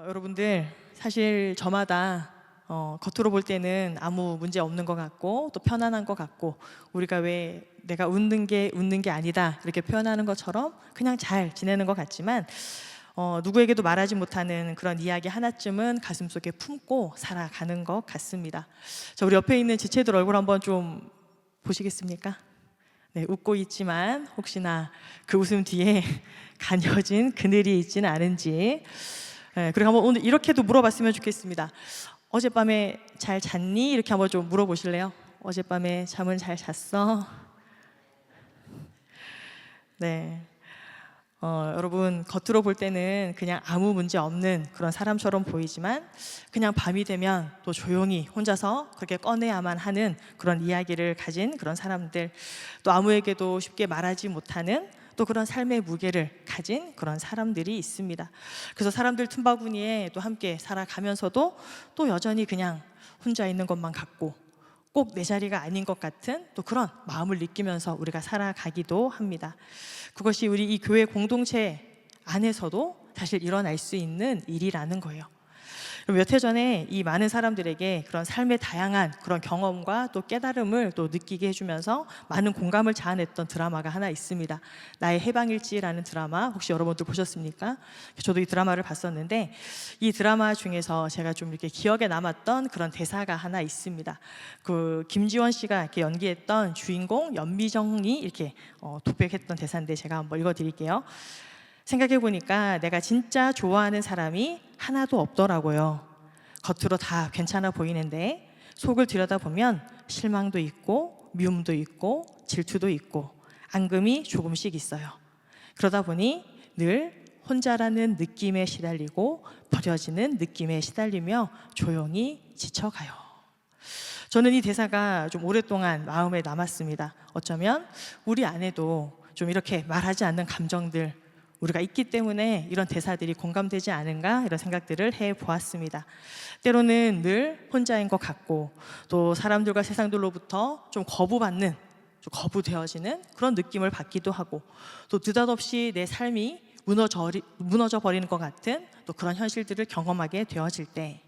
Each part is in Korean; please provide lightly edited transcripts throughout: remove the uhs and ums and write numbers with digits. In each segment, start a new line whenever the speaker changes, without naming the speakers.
여러분들 사실 저마다 겉으로 볼 때는 아무 문제 없는 것 같고 또 편안한 것 같고 우리가 왜 내가 웃는 게 아니다 이렇게 표현하는 것처럼 그냥 잘 지내는 것 같지만 누구에게도 말하지 못하는 그런 이야기 하나쯤은 가슴속에 품고 살아가는 것 같습니다. 자, 우리 옆에 있는 지체들 얼굴 한번 좀 보시겠습니까? 네, 웃고 있지만 혹시나 그 웃음 뒤에 가녀진 그늘이 있지는 않은지. 네, 그리고 한번 오늘 이렇게도 물어봤으면 좋겠습니다. 어젯밤에 잘 잤니? 이렇게 한번 좀 물어보실래요? 어젯밤에 잠은 잘 잤어? 네. 여러분 겉으로 볼 때는 그냥 아무 문제 없는 그런 사람처럼 보이지만 그냥 밤이 되면 또 조용히 혼자서 그렇게 꺼내야만 하는 그런 이야기를 가진 그런 사람들, 또 아무에게도 쉽게 말하지 못하는 또 그런 삶의 무게를 가진 그런 사람들이 있습니다. 그래서 사람들 틈바구니에 또 함께 살아가면서도 또 여전히 그냥 혼자 있는 것만 같고 꼭 내 자리가 아닌 것 같은 또 그런 마음을 느끼면서 우리가 살아가기도 합니다. 그것이 우리 이 교회 공동체 안에서도 사실 일어날 수 있는 일이라는 거예요. 몇 해 전에 이 많은 사람들에게 그런 삶의 다양한 그런 경험과 또 깨달음을 또 느끼게 해주면서 많은 공감을 자아냈던 드라마가 하나 있습니다. 나의 해방일지라는 드라마, 혹시 여러분들 보셨습니까? 저도 이 드라마를 봤었는데 이 드라마 중에서 제가 좀 이렇게 기억에 남았던 그런 대사가 하나 있습니다. 그 김지원 씨가 이렇게 연기했던 주인공 연미정이 이렇게 독백했던 대사인데 제가 한번 읽어드릴게요. 생각해보니까 내가 진짜 좋아하는 사람이 하나도 없더라고요. 겉으로 다 괜찮아 보이는데 속을 들여다보면 실망도 있고 미움도 있고 질투도 있고 앙금이 조금씩 있어요. 그러다 보니 늘 혼자라는 느낌에 시달리고 버려지는 느낌에 시달리며 조용히 지쳐가요. 저는 이 대사가 좀 오랫동안 마음에 남았습니다. 어쩌면 우리 안에도 좀 이렇게 말하지 않는 감정들 우리가 있기 때문에 이런 대사들이 공감되지 않은가 이런 생각들을 해보았습니다. 때로는 늘 혼자인 것 같고 또 사람들과 세상들로부터 좀 거부받는, 좀 거부되어지는 그런 느낌을 받기도 하고 또 느닷없이 내 삶이 무너져 버리는 것 같은 또 그런 현실들을 경험하게 되어질 때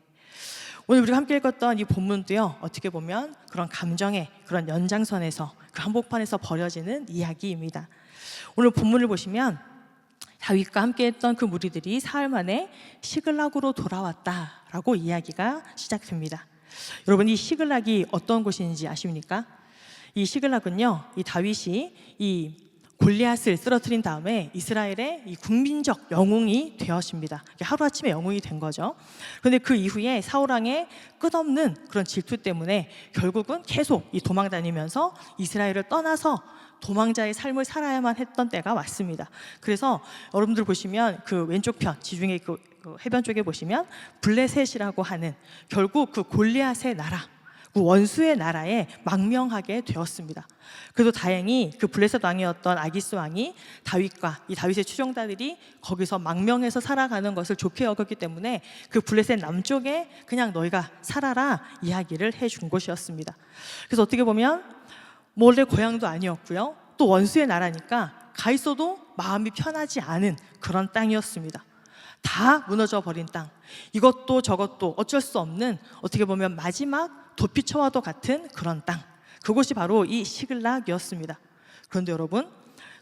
오늘 우리가 함께 읽었던 이 본문도요, 어떻게 보면 그런 감정의 그런 연장선에서 그 한복판에서 벌어지는 이야기입니다. 오늘 본문을 보시면 다윗과 함께했던 그 무리들이 사흘 만에 시글락으로 돌아왔다라고 이야기가 시작됩니다. 여러분, 이 시글락이 어떤 곳인지 아십니까? 이 시글락은요, 이 다윗이 이 골리앗을 쓰러뜨린 다음에 이스라엘의 이 국민적 영웅이 되었습니다. 하루아침에 영웅이 된 거죠. 그런데 그 이후에 사울 왕의 끝없는 그런 질투 때문에 결국은 계속 이 도망 다니면서 이스라엘을 떠나서 도망자의 삶을 살아야만 했던 때가 왔습니다. 그래서 여러분들 보시면 그 왼쪽 편 지중해 그 해변 쪽에 보시면 블레셋이라고 하는 결국 그 골리앗의 나라, 그 원수의 나라에 망명하게 되었습니다. 그래도 다행히 그 블레셋 왕이었던 아기스 왕이 다윗과 이 다윗의 추종자들이 거기서 망명해서 살아가는 것을 좋게 여겼기 때문에 그 블레셋 남쪽에 그냥 너희가 살아라 이야기를 해준 곳이었습니다. 그래서 어떻게 보면 원래 고향도 아니었고요. 또 원수의 나라니까 가 있어도 마음이 편하지 않은 그런 땅이었습니다. 다 무너져 버린 땅. 이것도 저것도 어쩔 수 없는 어떻게 보면 마지막 도피처와도 같은 그런 땅. 그곳이 바로 이 시글락이었습니다. 그런데 여러분,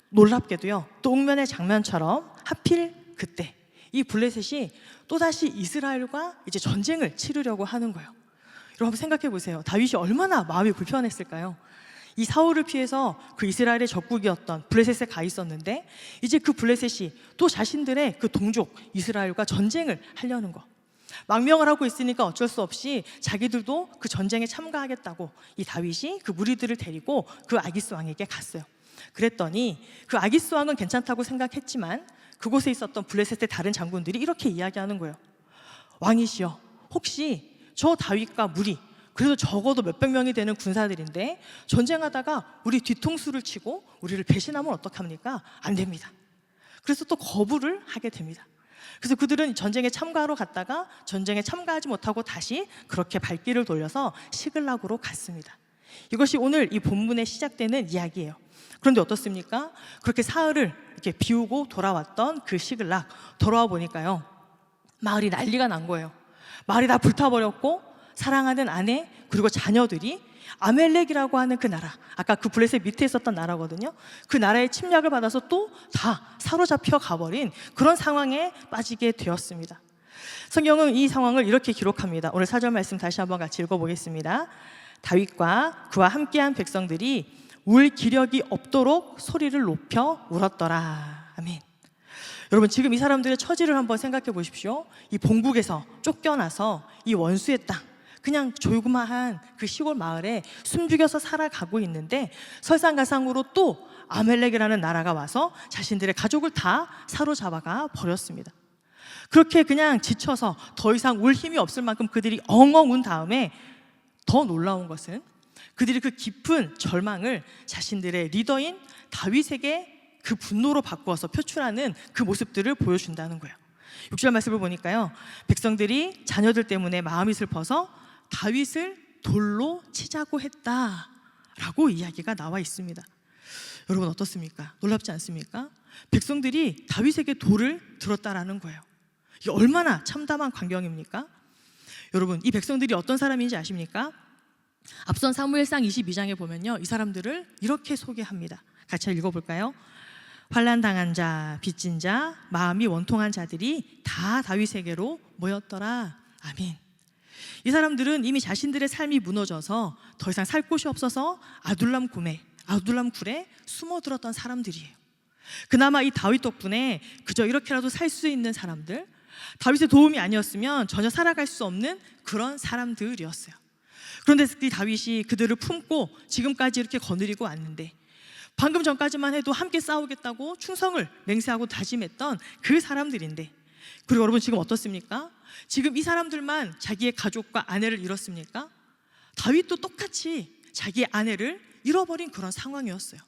놀랍게도요, 또 옥면의 장면처럼 하필 그때 이 블레셋이 또다시 이스라엘과 이제 전쟁을 치르려고 하는 거예요. 여러분 생각해 보세요. 다윗이 얼마나 마음이 불편했을까요? 이 사울을 피해서 그 이스라엘의 적국이었던 블레셋에 가 있었는데 이제 그 블레셋이 또 자신들의 그 동족 이스라엘과 전쟁을 하려는 거. 망명을 하고 있으니까 어쩔 수 없이 자기들도 그 전쟁에 참가하겠다고 이 다윗이 그 무리들을 데리고 그 아기스 왕에게 갔어요. 그랬더니 그 아기스 왕은 괜찮다고 생각했지만 그곳에 있었던 블레셋의 다른 장군들이 이렇게 이야기하는 거예요. 왕이시여, 혹시 저 다윗과 무리, 그래도 적어도 몇백 명이 되는 군사들인데 전쟁하다가 우리 뒤통수를 치고 우리를 배신하면 어떡합니까? 안 됩니다. 그래서 또 거부를 하게 됩니다. 그래서 그들은 전쟁에 참가하러 갔다가 전쟁에 참가하지 못하고 다시 그렇게 발길을 돌려서 시글락으로 갔습니다. 이것이 오늘 이 본문에 시작되는 이야기예요. 그런데 어떻습니까? 그렇게 사흘을 이렇게 비우고 돌아왔던 그 시글락, 돌아와 보니까요, 마을이 난리가 난 거예요. 마을이 다 불타버렸고 사랑하는 아내 그리고 자녀들이 아멜렉이라고 하는 그 나라, 아까 그 블레셋 밑에 있었던 나라거든요. 그 나라의 침략을 받아서 또 다 사로잡혀 가버린 그런 상황에 빠지게 되었습니다. 성경은 이 상황을 이렇게 기록합니다. 오늘 4절 말씀 다시 한번 같이 읽어보겠습니다. 다윗과 그와 함께한 백성들이 울 기력이 없도록 소리를 높여 울었더라. 아멘. 여러분, 지금 이 사람들의 처지를 한번 생각해 보십시오. 이 본국에서 쫓겨나서 이 원수의 땅, 그냥 조그마한 그 시골 마을에 숨죽여서 살아가고 있는데 설상가상으로 또 아멜렉이라는 나라가 와서 자신들의 가족을 다 사로잡아가 버렸습니다. 그렇게 그냥 지쳐서 더 이상 울 힘이 없을 만큼 그들이 엉엉 운 다음에 더 놀라운 것은 그들이 그 깊은 절망을 자신들의 리더인 다윗에게 그 분노로 바꾸어서 표출하는 그 모습들을 보여준다는 거예요. 6절 말씀을 보니까요, 백성들이 자녀들 때문에 마음이 슬퍼서 다윗을 돌로 치자고 했다라고 이야기가 나와 있습니다. 여러분 어떻습니까? 놀랍지 않습니까? 백성들이 다윗에게 돌을 들었다라는 거예요. 이게 얼마나 참담한 광경입니까? 여러분, 이 백성들이 어떤 사람인지 아십니까? 앞선 사무엘상 22장에 보면요, 이 사람들을 이렇게 소개합니다. 같이 읽어볼까요? 환난 당한 자, 빚진 자, 마음이 원통한 자들이 다 다윗에게로 모였더라. 아멘. 이 사람들은 이미 자신들의 삶이 무너져서 더 이상 살 곳이 없어서 아둘람 굴에 숨어들었던 사람들이에요. 그나마 이 다윗 덕분에 그저 이렇게라도 살 수 있는 사람들, 다윗의 도움이 아니었으면 전혀 살아갈 수 없는 그런 사람들이었어요. 그런데 이 다윗이 그들을 품고 지금까지 이렇게 거느리고 왔는데, 방금 전까지만 해도 함께 싸우겠다고 충성을 맹세하고 다짐했던 그 사람들인데, 그리고 여러분 지금 어떻습니까? 지금 이 사람들만 자기의 가족과 아내를 잃었습니까? 다윗도 똑같이 자기의 아내를 잃어버린 그런 상황이었어요.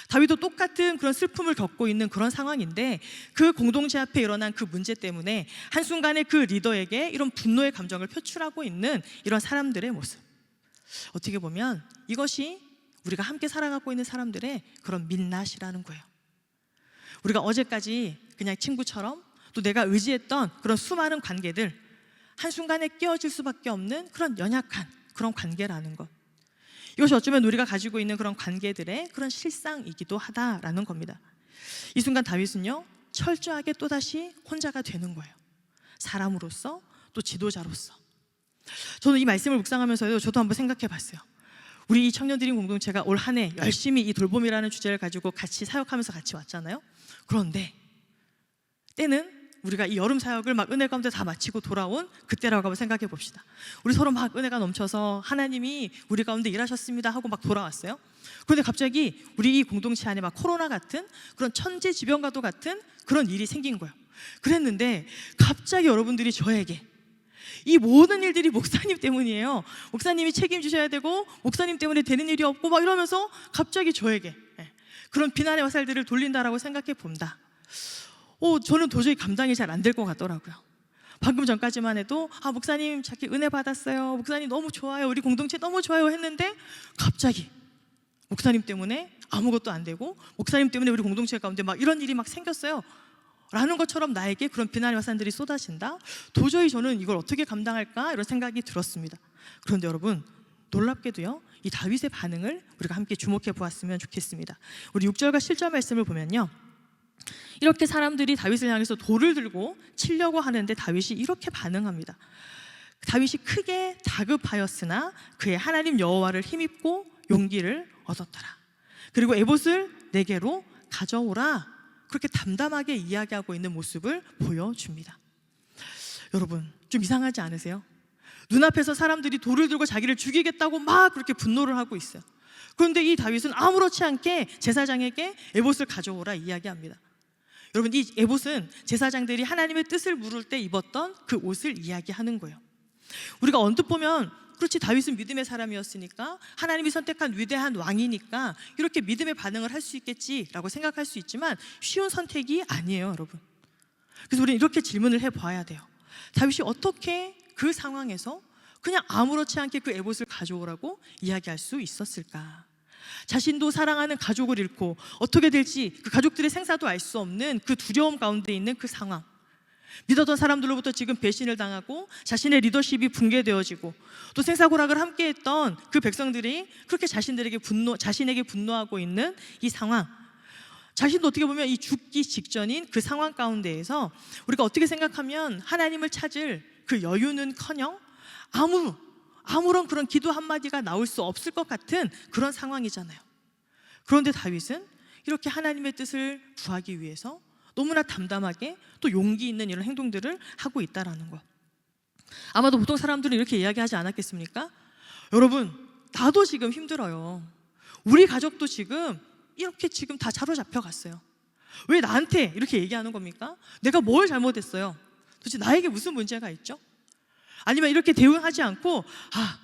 다윗도 똑같은 그런 슬픔을 겪고 있는 그런 상황인데, 그 공동체 앞에 일어난 그 문제 때문에 한순간에 그 리더에게 이런 분노의 감정을 표출하고 있는 이런 사람들의 모습, 어떻게 보면 이것이 우리가 함께 살아가고 있는 사람들의 그런 민낯이라는 거예요. 우리가 어제까지 그냥 친구처럼 또 내가 의지했던 그런 수많은 관계들, 한순간에 깨어질 수밖에 없는 그런 연약한 그런 관계라는 것, 이것이 어쩌면 우리가 가지고 있는 그런 관계들의 그런 실상이기도 하다라는 겁니다. 이 순간 다윗은요, 철저하게 또다시 혼자가 되는 거예요. 사람으로서 또 지도자로서. 저는 이 말씀을 묵상하면서요, 저도 한번 생각해 봤어요. 우리 이 청년드림 공동체가 올 한 해 열심히 이 돌봄이라는 주제를 가지고 같이 사역하면서 같이 왔잖아요. 그런데 때는 우리가 이 여름 사역을 막 은혜 가운데 다 마치고 돌아온 그때라고 한번 생각해 봅시다. 우리 서로 막 은혜가 넘쳐서 하나님이 우리 가운데 일하셨습니다 하고 막 돌아왔어요. 그런데 갑자기 우리 이 공동체 안에 막 코로나 같은 그런 천재지변과도 같은 그런 일이 생긴 거예요. 그랬는데 갑자기 여러분들이 저에게 이 모든 일들이 목사님 때문이에요, 목사님이 책임지셔야 되고 목사님 때문에 되는 일이 없고 막 이러면서 갑자기 저에게 그런 비난의 화살들을 돌린다라고 생각해 본다. 저는 도저히 감당이 잘 안 될 것 같더라고요. 방금 전까지만 해도 목사님 자기 은혜 받았어요, 목사님 너무 좋아요, 우리 공동체 너무 좋아요 했는데 갑자기 목사님 때문에 아무것도 안 되고 목사님 때문에 우리 공동체 가운데 막 이런 일이 막 생겼어요 라는 것처럼 나에게 그런 비난의 화살들이 쏟아진다. 도저히 저는 이걸 어떻게 감당할까 이런 생각이 들었습니다. 그런데 여러분, 놀랍게도요, 이 다윗의 반응을 우리가 함께 주목해 보았으면 좋겠습니다. 우리 6절과 7절 말씀을 보면요, 이렇게 사람들이 다윗을 향해서 돌을 들고 치려고 하는데 다윗이 이렇게 반응합니다. 다윗이 크게 다급하였으나 그의 하나님 여호와를 힘입고 용기를 얻었더라. 그리고 에봇을 내게로 가져오라, 그렇게 담담하게 이야기하고 있는 모습을 보여줍니다. 여러분, 좀 이상하지 않으세요? 눈앞에서 사람들이 돌을 들고 자기를 죽이겠다고 막 그렇게 분노를 하고 있어요. 그런데 이 다윗은 아무렇지 않게 제사장에게 에봇을 가져오라 이야기합니다. 여러분, 이 에봇은 제사장들이 하나님의 뜻을 물을 때 입었던 그 옷을 이야기하는 거예요. 우리가 언뜻 보면 그렇지, 다윗은 믿음의 사람이었으니까, 하나님이 선택한 위대한 왕이니까 이렇게 믿음의 반응을 할 수 있겠지라고 생각할 수 있지만 쉬운 선택이 아니에요, 여러분. 그래서 우리는 이렇게 질문을 해봐야 돼요. 다윗이 어떻게 그 상황에서 그냥 아무렇지 않게 그 에봇을 가져오라고 이야기할 수 있었을까? 자신도 사랑하는 가족을 잃고 어떻게 될지 그 가족들의 생사도 알 수 없는 그 두려움 가운데 있는 그 상황, 믿었던 사람들로부터 지금 배신을 당하고 자신의 리더십이 붕괴되어지고 또 생사고락을 함께했던 그 백성들이 그렇게 자신에게 분노하고 있는 이 상황, 자신도 어떻게 보면 이 죽기 직전인 그 상황 가운데에서 우리가 어떻게 생각하면 하나님을 찾을 그 여유는커녕 아무런 그런 기도 한마디가 나올 수 없을 것 같은 그런 상황이잖아요. 그런데 다윗은 이렇게 하나님의 뜻을 구하기 위해서 너무나 담담하게 또 용기 있는 이런 행동들을 하고 있다라는 것. 아마도 보통 사람들은 이렇게 이야기하지 않았겠습니까? 여러분, 나도 지금 힘들어요. 우리 가족도 지금 이렇게 지금 다 사로잡혀 갔어요. 왜 나한테 이렇게 얘기하는 겁니까? 내가 뭘 잘못했어요? 도대체 나에게 무슨 문제가 있죠? 아니면 이렇게 대응하지 않고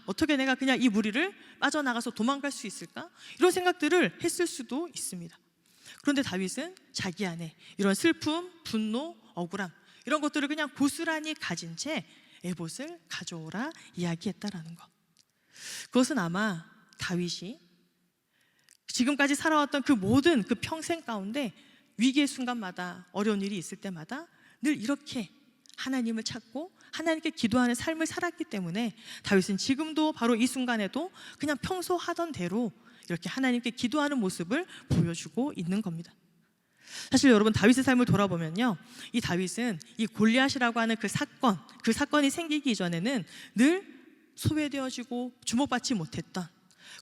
어떻게 내가 그냥 이 무리를 빠져나가서 도망갈 수 있을까? 이런 생각들을 했을 수도 있습니다. 그런데 다윗은 자기 안에 이런 슬픔, 분노, 억울함 이런 것들을 그냥 고스란히 가진 채 에봇을 가져오라 이야기했다라는 것. 그것은 아마 다윗이 지금까지 살아왔던 그 모든 그 평생 가운데 위기의 순간마다 어려운 일이 있을 때마다 늘 이렇게 하나님을 찾고 하나님께 기도하는 삶을 살았기 때문에 다윗은 지금도 바로 이 순간에도 그냥 평소 하던 대로 이렇게 하나님께 기도하는 모습을 보여주고 있는 겁니다. 사실 여러분, 다윗의 삶을 돌아보면요, 이 다윗은 이 골리앗이라고 하는 그 사건이 생기기 이전에는 늘 소외되어지고 주목받지 못했던,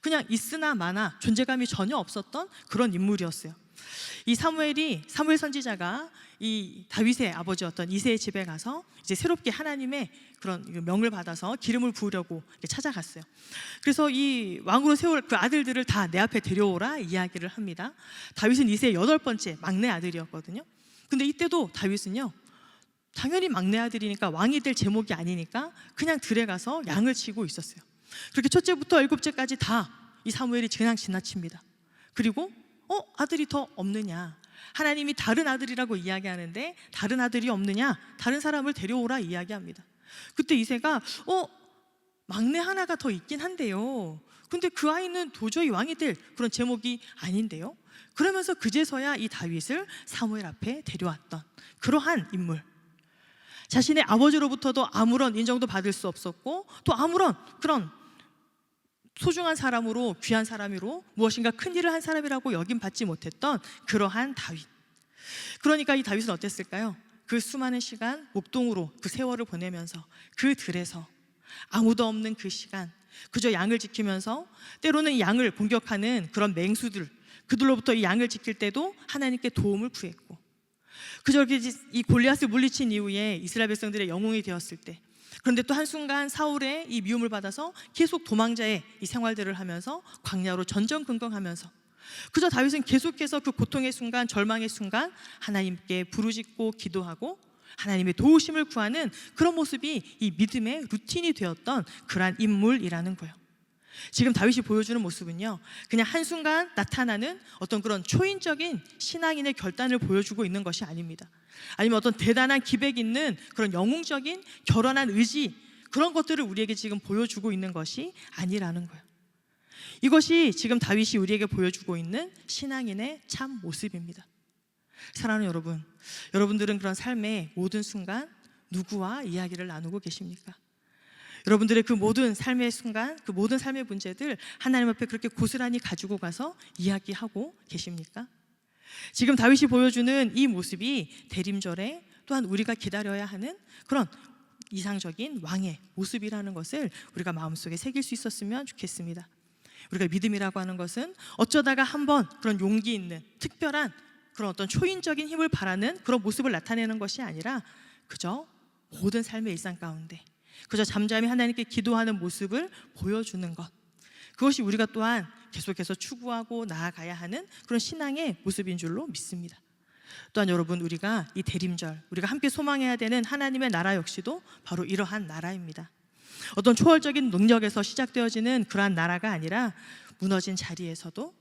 그냥 있으나 마나 존재감이 전혀 없었던 그런 인물이었어요. 이 사무엘 선지자가 이 다윗의 아버지였던 이새의 집에 가서 이제 새롭게 하나님의 그런 명을 받아서 기름을 부으려고 찾아갔어요. 그래서 이 왕으로 세울 그 아들들을 다 내 앞에 데려오라 이야기를 합니다. 다윗은 이새의 8번째 막내 아들이었거든요. 근데 이때도 다윗은요, 당연히 막내 아들이니까 왕이 될 제목이 아니니까 그냥 들에 가서 양을 치고 있었어요. 그렇게 첫째부터 7째까지 다 이 사무엘이 그냥 지나칩니다. 그리고 아들이 더 없느냐, 하나님이 다른 아들이라고 이야기하는데 다른 아들이 없느냐, 다른 사람을 데려오라 이야기합니다. 그때 이새가 막내 하나가 더 있긴 한데요, 근데 그 아이는 도저히 왕이 될 그런 제목이 아닌데요. 그러면서 그제서야 이 다윗을 사무엘 앞에 데려왔던 그러한 인물, 자신의 아버지로부터도 아무런 인정도 받을 수 없었고 또 아무런 그런 소중한 사람으로, 귀한 사람으로, 무엇인가 큰 일을 한 사람이라고 여김받지 못했던 그러한 다윗. 그러니까 이 다윗은 어땠을까요? 그 수많은 시간 목동으로 그 세월을 보내면서 그 들에서 아무도 없는 그 시간 그저 양을 지키면서 때로는 양을 공격하는 그런 맹수들, 그들로부터 이 양을 지킬 때도 하나님께 도움을 구했고, 그저 이 골리앗을 물리친 이후에 이스라엘 백성들의 영웅이 되었을 때, 그런데 또 한순간 사울의 이 미움을 받아서 계속 도망자의 이 생활들을 하면서 광야로 전전긍긍하면서 그저 다윗은 계속해서 그 고통의 순간, 절망의 순간 하나님께 부르짖고 기도하고 하나님의 도우심을 구하는 그런 모습이 이 믿음의 루틴이 되었던 그러한 인물이라는 거예요. 지금 다윗이 보여주는 모습은요, 그냥 한순간 나타나는 어떤 그런 초인적인 신앙인의 결단을 보여주고 있는 것이 아닙니다. 아니면 어떤 대단한 기백 있는 그런 영웅적인 결연한 의지, 그런 것들을 우리에게 지금 보여주고 있는 것이 아니라는 거예요. 이것이 지금 다윗이 우리에게 보여주고 있는 신앙인의 참 모습입니다. 사랑하는 여러분, 여러분들은 그런 삶의 모든 순간 누구와 이야기를 나누고 계십니까? 여러분들의 그 모든 삶의 순간, 그 모든 삶의 문제들 하나님 앞에 그렇게 고스란히 가지고 가서 이야기하고 계십니까? 지금 다윗이 보여주는 이 모습이 대림절에 또한 우리가 기다려야 하는 그런 이상적인 왕의 모습이라는 것을 우리가 마음속에 새길 수 있었으면 좋겠습니다. 우리가 믿음이라고 하는 것은 어쩌다가 한번 그런 용기 있는 특별한 그런 어떤 초인적인 힘을 바라는 그런 모습을 나타내는 것이 아니라 그저 모든 삶의 일상 가운데 그저 잠잠히 하나님께 기도하는 모습을 보여주는 것, 그것이 우리가 또한 계속해서 추구하고 나아가야 하는 그런 신앙의 모습인 줄로 믿습니다. 또한 여러분, 우리가 이 대림절, 우리가 함께 소망해야 되는 하나님의 나라 역시도 바로 이러한 나라입니다. 어떤 초월적인 능력에서 시작되어지는 그러한 나라가 아니라 무너진 자리에서도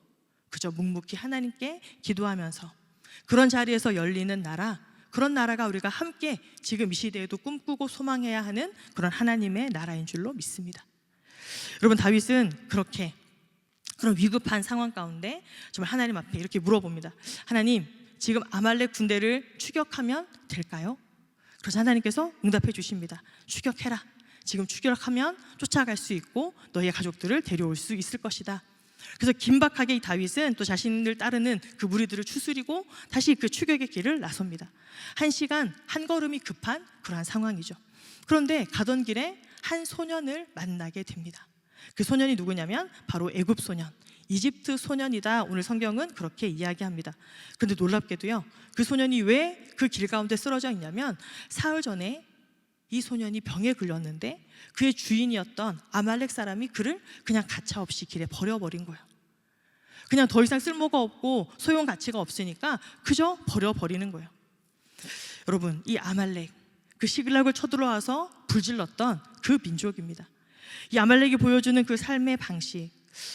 그저 묵묵히 하나님께 기도하면서 그런 자리에서 열리는 나라, 그런 나라가 우리가 함께 지금 이 시대에도 꿈꾸고 소망해야 하는 그런 하나님의 나라인 줄로 믿습니다. 여러분, 다윗은 그렇게 그런 위급한 상황 가운데 정말 하나님 앞에 이렇게 물어봅니다. 하나님, 지금 아말렉 군대를 추격하면 될까요? 그래서 하나님께서 응답해 주십니다. 추격해라. 지금 추격하면 쫓아갈 수 있고 너희의 가족들을 데려올 수 있을 것이다. 그래서 긴박하게 이 다윗은 또 자신을 따르는 그 무리들을 추스리고 다시 그 추격의 길을 나섭니다. 1시간 한 걸음이 급한 그러한 상황이죠. 그런데 가던 길에 한 소년을 만나게 됩니다. 그 소년이 누구냐면 바로 애굽 소년, 이집트 소년이다. 오늘 성경은 그렇게 이야기합니다. 그런데 놀랍게도요, 그 소년이 왜 그 길 가운데 쓰러져 있냐면 사흘 전에 이 소년이 병에 걸렸는데 그의 주인이었던 아말렉 사람이 그를 그냥 가차없이 길에 버려버린 거예요. 그냥 더 이상 쓸모가 없고 소용 가치가 없으니까 그저 버려버리는 거예요. 여러분, 이 아말렉, 그 시글락을 쳐들어와서 불질렀던 그 민족입니다. 이 아말렉이 보여주는 그 삶의 방식,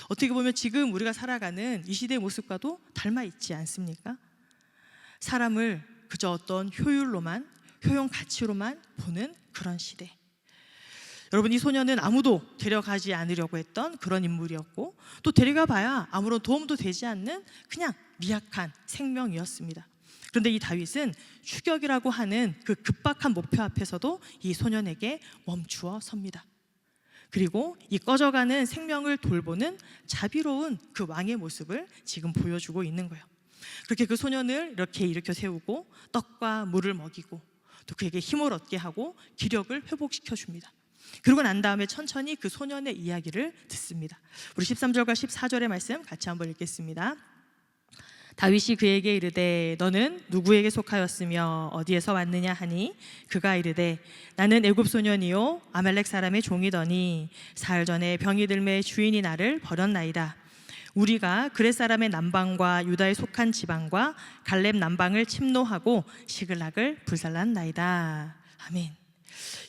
어떻게 보면 지금 우리가 살아가는 이 시대의 모습과도 닮아 있지 않습니까? 사람을 그저 어떤 효율로만, 효용 가치로만 보는 그런 시대. 여러분, 이 소년은 아무도 데려가지 않으려고 했던 그런 인물이었고, 또 데려가 봐야 아무런 도움도 되지 않는 그냥 미약한 생명이었습니다. 그런데 이 다윗은 추격이라고 하는 그 급박한 목표 앞에서도 이 소년에게 멈추어 섭니다. 그리고 이 꺼져가는 생명을 돌보는 자비로운 그 왕의 모습을 지금 보여주고 있는 거예요. 그렇게 그 소년을 이렇게 일으켜 세우고 떡과 물을 먹이고 또 그에게 힘을 얻게 하고 기력을 회복시켜 줍니다. 그러고 난 다음에 천천히 그 소년의 이야기를 듣습니다. 우리 13절과 14절의 말씀 같이 한번 읽겠습니다. 다윗이 그에게 이르되 너는 누구에게 속하였으며 어디에서 왔느냐 하니 그가 이르되 나는 애굽 소년이요 아말렉 사람의 종이더니 사흘 전에 병이 들매 주인이 나를 버렸나이다. 우리가 그렛 사람의 남방과 유다에 속한 지방과 갈렙 남방을 침노하고 시글락을 불살랐나이다. 아멘.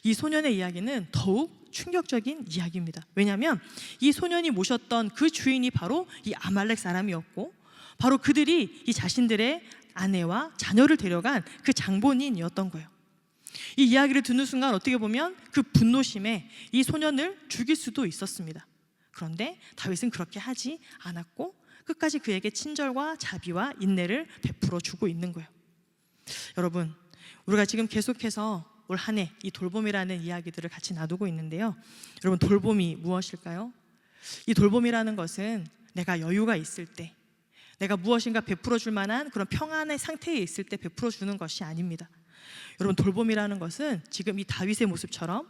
이 소년의 이야기는 더욱 충격적인 이야기입니다. 왜냐하면 이 소년이 모셨던 그 주인이 바로 이 아말렉 사람이었고, 바로 그들이 이 자신들의 아내와 자녀를 데려간 그 장본인이었던 거예요. 이 이야기를 듣는 순간 어떻게 보면 그 분노심에 이 소년을 죽일 수도 있었습니다. 그런데 다윗은 그렇게 하지 않았고 끝까지 그에게 친절과 자비와 인내를 베풀어 주고 있는 거예요. 여러분, 우리가 지금 계속해서 올 한 해 이 돌봄이라는 이야기들을 같이 나누고 있는데요. 여러분, 돌봄이 무엇일까요? 이 돌봄이라는 것은 내가 여유가 있을 때, 내가 무엇인가 베풀어 줄 만한 그런 평안의 상태에 있을 때 베풀어 주는 것이 아닙니다. 여러분, 돌봄이라는 것은 지금 이 다윗의 모습처럼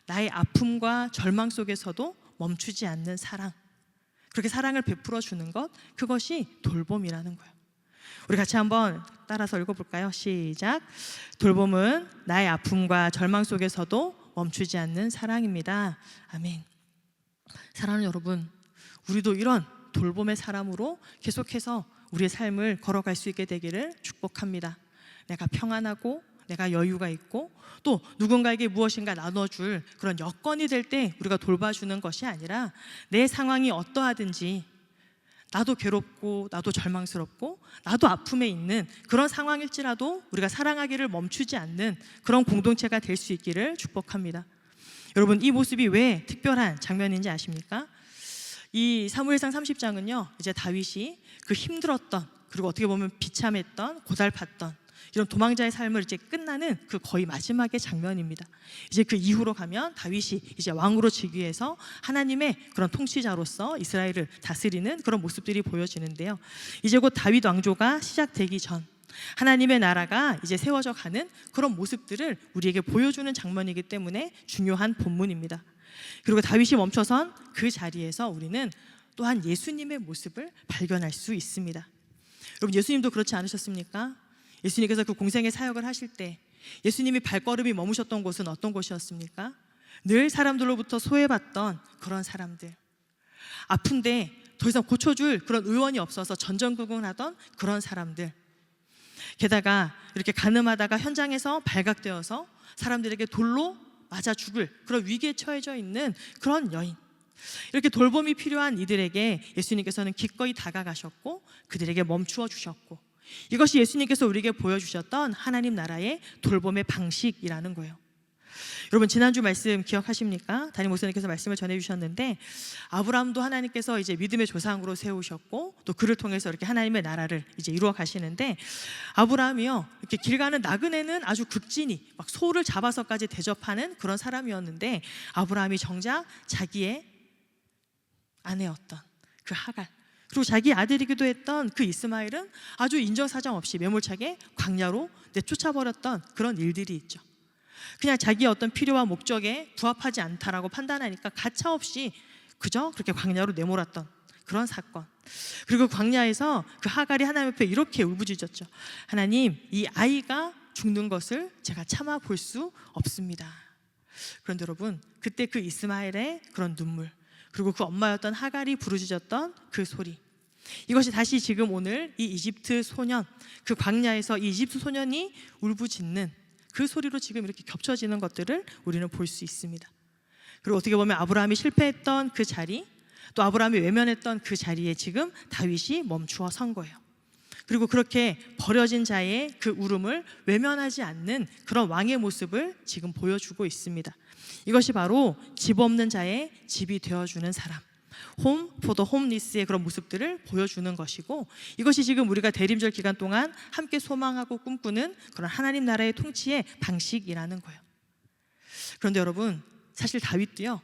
나의 아픔과 절망 속에서도 멈추지 않는 사랑, 그렇게 사랑을 베풀어 주는 것, 그것이 돌봄이라는 거예요. 우리 같이 한번 따라서 읽어볼까요? 시작. 돌봄은 나의 아픔과 절망 속에서도 멈추지 않는 사랑입니다. 아멘. 사랑하는 여러분, 우리도 이런 돌봄의 사람으로 계속해서 우리의 삶을 걸어갈 수 있게 되기를 축복합니다. 내가 평안하고 내가 여유가 있고 또 누군가에게 무엇인가 나눠줄 그런 여건이 될 때 우리가 돌봐주는 것이 아니라 내 상황이 어떠하든지 나도 괴롭고 나도 절망스럽고 나도 아픔에 있는 그런 상황일지라도 우리가 사랑하기를 멈추지 않는 그런 공동체가 될 수 있기를 축복합니다. 여러분, 이 모습이 왜 특별한 장면인지 아십니까? 이 사무엘상 30장은요 이제 다윗이 그 힘들었던, 그리고 어떻게 보면 비참했던, 고달팠던 이런 도망자의 삶을 이제 끝나는 그 거의 마지막의 장면입니다. 이제 그 이후로 가면 다윗이 이제 왕으로 즉위해서 하나님의 그런 통치자로서 이스라엘을 다스리는 그런 모습들이 보여지는데요. 이제 곧 다윗 왕조가 시작되기 전 하나님의 나라가 이제 세워져 가는 그런 모습들을 우리에게 보여주는 장면이기 때문에 중요한 본문입니다. 그리고 다윗이 멈춰선 그 자리에서 우리는 또한 예수님의 모습을 발견할 수 있습니다. 여러분, 예수님도 그렇지 않으셨습니까? 예수님께서 그 공생의 사역을 하실 때 예수님이 발걸음이 머무셨던 곳은 어떤 곳이었습니까? 늘 사람들로부터 소외받던 그런 사람들, 아픈데 더 이상 고쳐줄 그런 의원이 없어서 전전긍긍하던 그런 사람들, 게다가 이렇게 가늠하다가 현장에서 발각되어서 사람들에게 돌로 맞아 죽을 그런 위기에 처해져 있는 그런 여인, 이렇게 돌봄이 필요한 이들에게 예수님께서는 기꺼이 다가가셨고 그들에게 멈추어 주셨고, 이것이 예수님께서 우리에게 보여주셨던 하나님 나라의 돌봄의 방식이라는 거예요. 여러분 지난주 말씀 기억하십니까? 담임 목사님께서 말씀을 전해주셨는데 아브라함도 하나님께서 이제 믿음의 조상으로 세우셨고 또 그를 통해서 이렇게 하나님의 나라를 이제 이루어 가시는데 아브라함이요 이렇게 길 가는 나그네는 아주 극진히 막 소를 잡아서까지 대접하는 그런 사람이었는데 아브라함이 정작 자기의 아내였던 그 하갈 그리고 자기 아들이기도 했던 그 이스마엘은 아주 인정사정 없이 매몰차게 광야로 내쫓아버렸던 그런 일들이 있죠. 그냥 자기의 어떤 필요와 목적에 부합하지 않다라고 판단하니까 가차없이 그저 그렇게 광야로 내몰았던 그런 사건. 그리고 광야에서 그 하갈이 하나님 앞에 이렇게 울부짖었죠. 하나님, 이 아이가 죽는 것을 제가 참아 볼 수 없습니다. 그런데 여러분, 그때 그 이스마엘의 그런 눈물, 그리고 그 엄마였던 하갈이 부르짖었던 그 소리, 이것이 다시 지금 오늘 이 이집트 소년, 그 광야에서 이 이집트 소년이 울부짖는 그 소리로 지금 이렇게 겹쳐지는 것들을 우리는 볼 수 있습니다. 그리고 어떻게 보면 아브라함이 실패했던 그 자리, 또 아브라함이 외면했던 그 자리에 지금 다윗이 멈추어 선 거예요. 그리고 그렇게 버려진 자의 그 울음을 외면하지 않는 그런 왕의 모습을 지금 보여주고 있습니다. 이것이 바로 집 없는 자의 집이 되어주는 사람, 홈 포 더 홈리스의 그런 모습들을 보여주는 것이고, 이것이 지금 우리가 대림절 기간 동안 함께 소망하고 꿈꾸는 그런 하나님 나라의 통치의 방식이라는 거예요. 그런데 여러분, 사실 다윗도요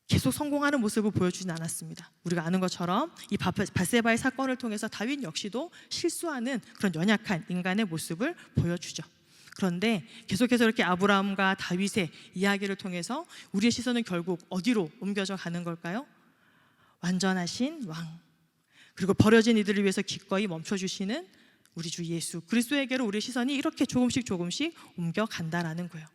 계속 성공하는 모습을 보여주진 않았습니다. 우리가 아는 것처럼 이 밧세바의 사건을 통해서 다윗 역시도 실수하는 그런 연약한 인간의 모습을 보여주죠. 그런데 계속해서 이렇게 아브라함과 다윗의 이야기를 통해서 우리의 시선은 결국 어디로 옮겨져 가는 걸까요? 완전하신 왕, 그리고 버려진 이들을 위해서 기꺼이 멈춰주시는 우리 주 예수 그리스도에게로 우리의 시선이 이렇게 조금씩 옮겨간다라는 거예요.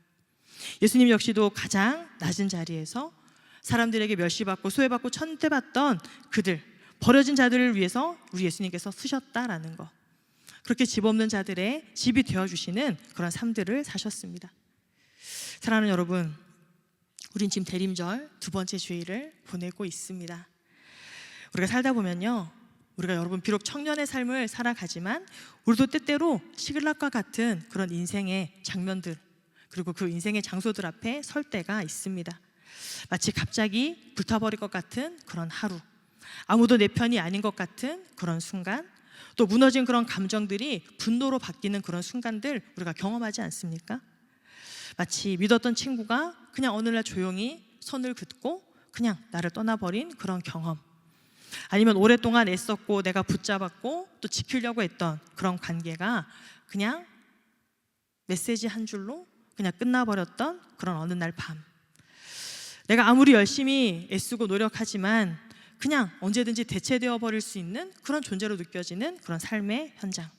예수님 역시도 가장 낮은 자리에서 사람들에게 멸시받고 소외받고 천대받던 그들, 버려진 자들을 위해서 우리 예수님께서 쓰셨다라는 것, 그렇게 집 없는 자들의 집이 되어주시는 그런 삶들을 사셨습니다. 사랑하는 여러분, 우린 지금 대림절 두 번째 주일을 보내고 있습니다. 우리가 살다 보면요, 우리가 여러분 비록 청년의 삶을 살아가지만 우리도 때때로 시글락과 같은 그런 인생의 장면들, 그리고 그 인생의 장소들 앞에 설 때가 있습니다. 마치 갑자기 불타버릴 것 같은 그런 하루, 아무도 내 편이 아닌 것 같은 그런 순간, 또 무너진 그런 감정들이 분노로 바뀌는 그런 순간들 우리가 경험하지 않습니까? 마치 믿었던 친구가 그냥 어느 날 조용히 선을 긋고 그냥 나를 떠나버린 그런 경험, 아니면 오랫동안 애썼고 내가 붙잡았고 또 지키려고 했던 그런 관계가 그냥 메시지 한 줄로 그냥 끝나버렸던 그런 어느 날 밤, 내가 아무리 열심히 애쓰고 노력하지만 그냥 언제든지 대체되어 버릴 수 있는 그런 존재로 느껴지는 그런 삶의 현장.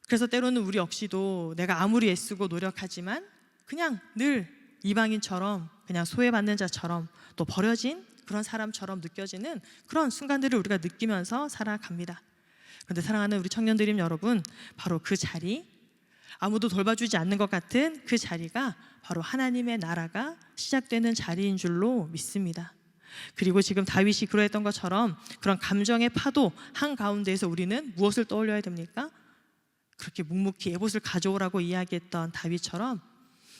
그래서 때로는 우리 역시도 내가 아무리 애쓰고 노력하지만 그냥 늘 이방인처럼, 그냥 소외받는 자처럼, 또 버려진 그런 사람처럼 느껴지는 그런 순간들을 우리가 느끼면서 살아갑니다. 그런데 사랑하는 우리 청년들임 여러분, 바로 그 자리, 아무도 돌봐주지 않는 것 같은 그 자리가 바로 하나님의 나라가 시작되는 자리인 줄로 믿습니다. 그리고 지금 다윗이 그러했던 것처럼 그런 감정의 파도 한가운데에서 우리는 무엇을 떠올려야 됩니까? 그렇게 묵묵히 에봇을 가져오라고 이야기했던 다윗처럼,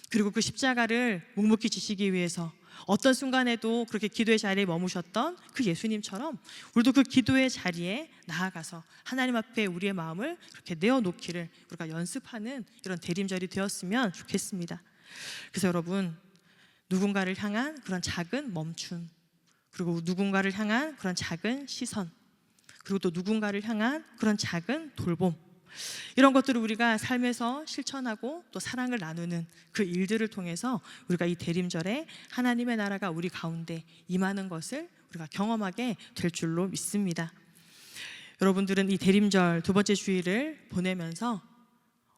그리고 그 십자가를 묵묵히 지시기 위해서 어떤 순간에도 그렇게 기도의 자리에 머무셨던 그 예수님처럼 우리도 그 기도의 자리에 나아가서 하나님 앞에 우리의 마음을 그렇게 내어놓기를 우리가 연습하는 이런 대림절이 되었으면 좋겠습니다. 그래서 여러분, 누군가를 향한 그런 작은 멈춤, 그리고 누군가를 향한 그런 작은 시선, 그리고 또 누군가를 향한 그런 작은 돌봄, 이런 것들을 우리가 삶에서 실천하고 또 사랑을 나누는 그 일들을 통해서 우리가 이 대림절에 하나님의 나라가 우리 가운데 임하는 것을 우리가 경험하게 될 줄로 믿습니다. 여러분들은 이 대림절 두 번째 주일을 보내면서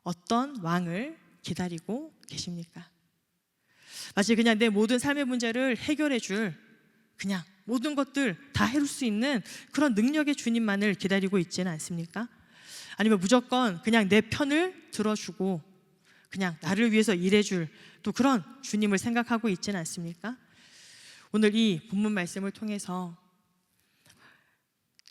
어떤 왕을 기다리고 계십니까? 마치 그냥 내 모든 삶의 문제를 해결해 줄, 그냥 모든 것들 다 해줄 수 있는 그런 능력의 주님만을 기다리고 있지는 않습니까? 아니면 무조건 그냥 내 편을 들어주고 그냥 나를 위해서 일해줄 또 그런 주님을 생각하고 있지는 않습니까? 오늘 이 본문 말씀을 통해서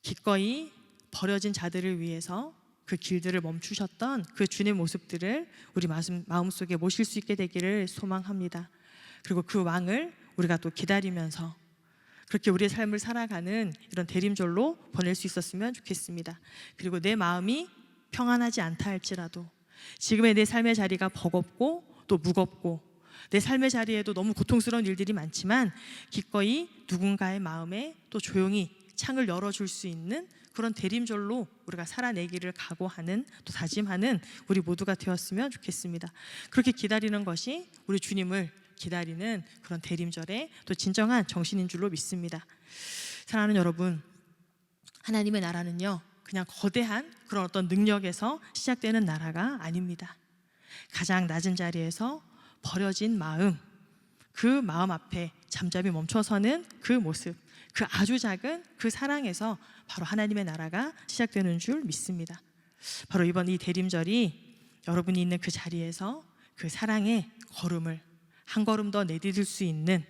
기꺼이 버려진 자들을 위해서 그 길들을 멈추셨던 그 주님의 모습들을 우리 마음속에 모실 수 있게 되기를 소망합니다. 그리고 그 왕을 우리가 또 기다리면서 그렇게 우리의 삶을 살아가는 이런 대림절로 보낼 수 있었으면 좋겠습니다. 그리고 내 마음이 평안하지 않다 할지라도, 지금의 내 삶의 자리가 버겁고 또 무겁고 내 삶의 자리에도 너무 고통스러운 일들이 많지만 기꺼이 누군가의 마음에 또 조용히 창을 열어줄 수 있는 그런 대림절로 우리가 살아내기를 각오하는, 또 다짐하는 우리 모두가 되었으면 좋겠습니다. 그렇게 기다리는 것이 우리 주님을 기다리는 그런 대림절의 또 진정한 정신인 줄로 믿습니다. 사랑하는 여러분, 하나님의 나라는요, 그냥 거대한 그런 어떤 능력에서 시작되는 나라가 아닙니다. 가장 낮은 자리에서 버려진 마음, 그 마음 앞에 잠잠히 멈춰서는 그 모습, 그 아주 작은 그 사랑에서 바로 하나님의 나라가 시작되는 줄 믿습니다. 바로 이번 이 대림절이 여러분이 있는 그 자리에서 그 사랑의 걸음을 한 걸음 더 내디딜 수 있는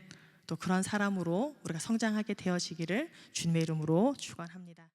또 그런 사람으로 우리가 성장하게 되어지기를 주님의 이름으로 축원합니다.